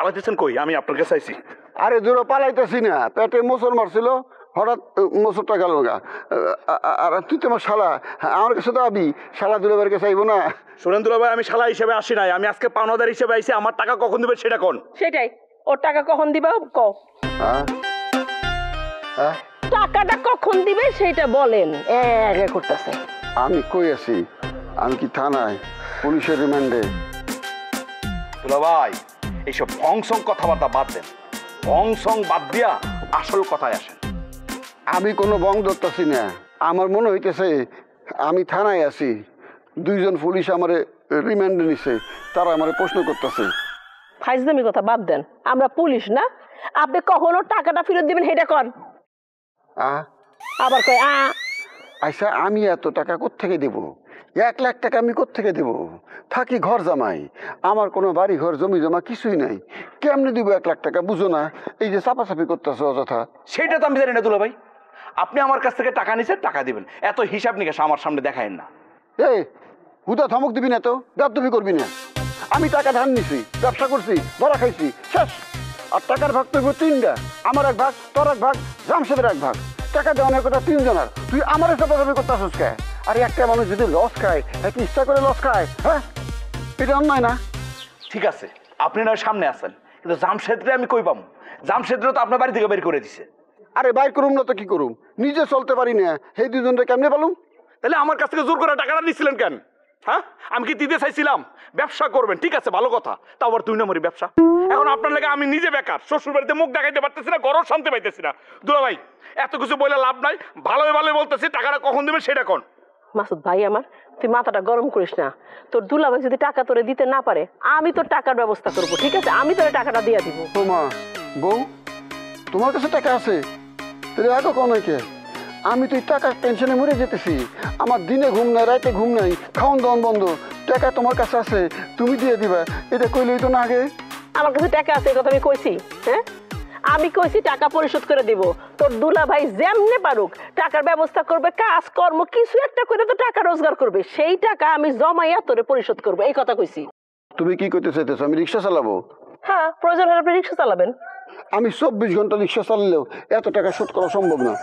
পালাইতেছেন কই? আমি আপনার কাছে আইছি। আরে দূরে পালাইতেছি না, পেটে মোচড় মারছিল, হঠাৎ মোচড়টা গেল গা। আর তুই তো আমার শালা, আমার কাছে তো আবি, শালা দুলাবের কাছে আইবো না? শোনেন দুলা ভাই, আমি শালা হিসেবে আসি নাই, আমি আজকে পাওনাদার হিসেবে আইছি। আমার টাকা কখন দিবেন সেটা কোন? সেটাই, ওর টাকা কখন দিবা কও। হ্যাঁ হ্যাঁ, টাকাটা কখন দিবে সেটা বলেন। এ করতেছে। আমি কই আছি? আমি কি থানায় পুলিশের রিমান্ডে? দুলা ভাই, এইসব ভংসং কথাবার্তা বাদ দেন। ভংসং বাদ দিয়া আসল কথায় আসেন। আমি কোনো বং ধরতেছি না। আমার মনে হইতেছে আমি থানায় আছি, দুইজন পুলিশ আমারে রিমান্ডে নিছে, তারা আমারে প্রশ্ন করতেছে। ফাইজলামি কথা বাদ দেন, আমরা পুলিশ না। আপনি কখনো টাকাটা ফেরত দিবেন সেটা কন। আবার কয় আচ্ছা, আমি এত টাকা কোত্থেকে দেব? 1 লাখ টাকা আমি কোত্থেকে দেব? থাকি ঘর জামাই, আমার কোনো বাড়ি ঘর জমি জমা কিছুই নাই, কেমনে দিব 1 লাখ টাকা? বুঝো না, এই যে চাপাচাপি করতেছো অযথা। সেটা তো আমি জানি না দুলা ভাই। আপনি আমার কাছ থেকে টাকা নিছেন, টাকা দিবেন, এত হিসাব নিকাশ আমার সামনে দেখায়েন না। এই হুদা ধমক দিবি না তো, বেয়াদবি করবি না। আমি টাকা ধার নিছি, ব্যবসা করছি, ধরা খাইছি, শেষ। আর টাকার ভাগ তো 3টা, আমার 1 ভাগ, তোর 1 ভাগ, জামশেদের 1 ভাগ। টাকা দেওয়ানোর কথা 3 জনের, তুই আমারও চাপাচাপি করতেছিস কে? আর একটা মানুষ যদি লস খায়, কি ইচ্ছা করে লস খায়? হ্যাঁ, এটা অন্যায় না? ঠিক আছে, আপনি না সামনে আছেন, কিন্তু জামশেদরে আমি কই পাবো? জামশেদরে তো আপনার বাড়ি থেকে বের করে দিছে। আরে বাইর করুম না তো কি করুম? নিজে চলতে পারি না, সেই 2 জনটা কেমনে পালুম? তাহলে আমার কাছ থেকে জোর করে টাকাটা নিচ্ছিলেন কেন? হ্যাঁ, আমি কি দিতে চাইছিলাম? ব্যবসা করবেন, ঠিক আছে, ভালো কথা। তা আবার 2 নম্বরই ব্যবসা। এখন আপনার লাগে আমি নিজে বেকার, শ্বশুর বাড়িতে মুখ দেখাইতে পারতেছি না, ঘরও শান্তি পাইতেছি না। দুলা ভাই, এত কিছু বলে লাভ নাই, ভালোই ভালোই বলতেছি, টাকাটা কখন দেবেন সেটা কোন? মাসুদ ভাই আমার, তুই মাথাটা গরম করিস না। তোর দুলাভাই যদি টাকা তোরে দিতে না পারে, আমি তোর টাকার ব্যবস্থা করবো, ঠিক আছে? আমি তোরে টাকাটা দিয়ে দিব। তোমা বউ, তোমার কাছে টাকা আছে? তাহলে আগে কোন কে? আমি তো টাকার টেনশনে মরে যেতেছি, আমার দিনে ঘুম নাই, রাতে ঘুম নাই, খাওন দাওন বন্ধ। টাকা তোমার কাছে আছে, তুমি দিয়ে দিবা, এটা কইলেই তো না আগে। আমার কাছে টাকা আছে, এই কথা আমি কইছি? হ্যাঁ, আমি কইছি টাকা পরিশোধ করে দিব। তোর দুলাভাই যেমনে পারুক টাকার ব্যবস্থা করবে, কাজ কর্ম কিছু একটা করে তো টাকা রোজগার করবে, সেই টাকা আমি জমাইয়া তোরে পরিশোধ করবো, এই কথা কইছি। তুমি কি করতে চাইতেছো? আমি রিক্সা চালাবো? হ্যাঁ, প্রয়োজন হলে আপনি রিক্সা চালাবেন। আমি 24 ঘন্টা রিক্সা চালালেও এত টাকা শোধ করা সম্ভব না।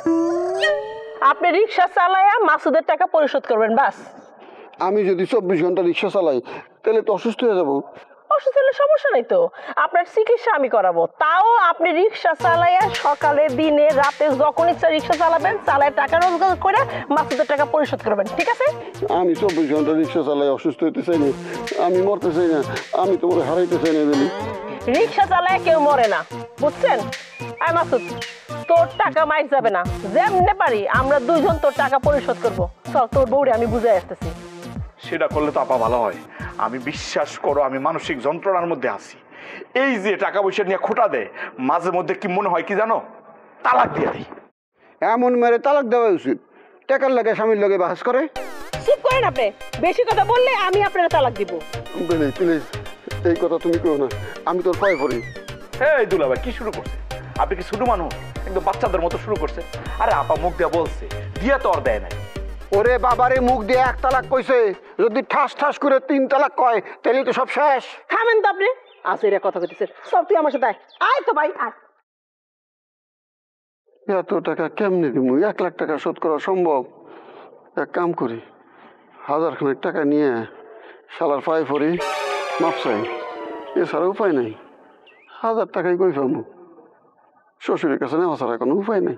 আপনি রিক্সা চালাইয়া মাসুদের টাকা পরিশোধ করবেন, বাস। আমি যদি 24 ঘন্টা রিক্সা চালাই, তাহলে তো অসুস্থ হয়ে যাবো। অসুস্থ হলে সমস্যা নেই তো, আপনার চিকিৎসা আমি করাবো। তাও আপনি রিক্সা চালাইয়া সকালে দিনে রাতে যখন ইচ্ছা রিক্সা চালাবেন, চালায় টাকা রোজগার করে মাসুদের টাকা পরিশোধ করবেন, ঠিক আছে? আমি 24 ঘন্টা রিক্সা চালাই অসুস্থ হইতে চাই না, আমি মরতে চাই না, আমি তোমার হারাইতে চাই না। বলি রিক্সা চালায় কেউ মরে না, বুঝছেন? আর মাসুদ, তোর টাকা মাইর যাবে না, যেমনে পারি আমরা 2 জন তোর টাকা পরিশোধ করবো। চল, তোর বউরে আমি বুঝাই আসতেছি। সেটা করলে তো আপা ভালো হয়। আমি বিশ্বাস করো, আমি মানসিক যন্ত্রণার মধ্যে আছি। এই যে টাকা পয়সা নিয়ে খোটা দেয়, মাঝে মধ্যে কি মনে হয় কি জানো? তালাক দিয়ে দেয়। এমন মেরে তালাক দেওয়া উচিত। টাকার লাগে স্বামীর লগে বাহাস করে। চুপ করেন আপনি, বেশি কথা বললে আমি আপনার তালাক দিব। প্লিজ প্লিজ, এই কথা তুমি কেউ না, আমি তোর পায়ে পড়ি। এই দুলা ভাই, কি শুরু করছে? আপনি কি ছোট মানুষ? একদম বাচ্চাদের মতো শুরু করছে। আরে আপা মুখ দিয়ে বলছে, দিয়া তো আর দেয় নাই। ওরে বাবারে, মুখ দিয়ে 1 তালাক কইছে, যদি ঠাস ঠাস করে 3 তালাক কয় তাহলে তো সব শেষ। থামেন তো আপনি, আসলে কথা কইতেছেন। সব তুই আমার সাথে আয় তো ভাই, আয়। এত টাকা কেমনে দিব? 1 লাখ টাকা শোধ করা সম্ভব? এক কাম করি, 1000 খানেক টাকা নিয়ে শালার পায়ে পড়ি, মাপ চাই, এছাড়া উপায় নাই। 1000 টাকাই কই পাবো? শ্বশুরের কাছে নেওয়া ছাড়া কোনো উপায় নেই।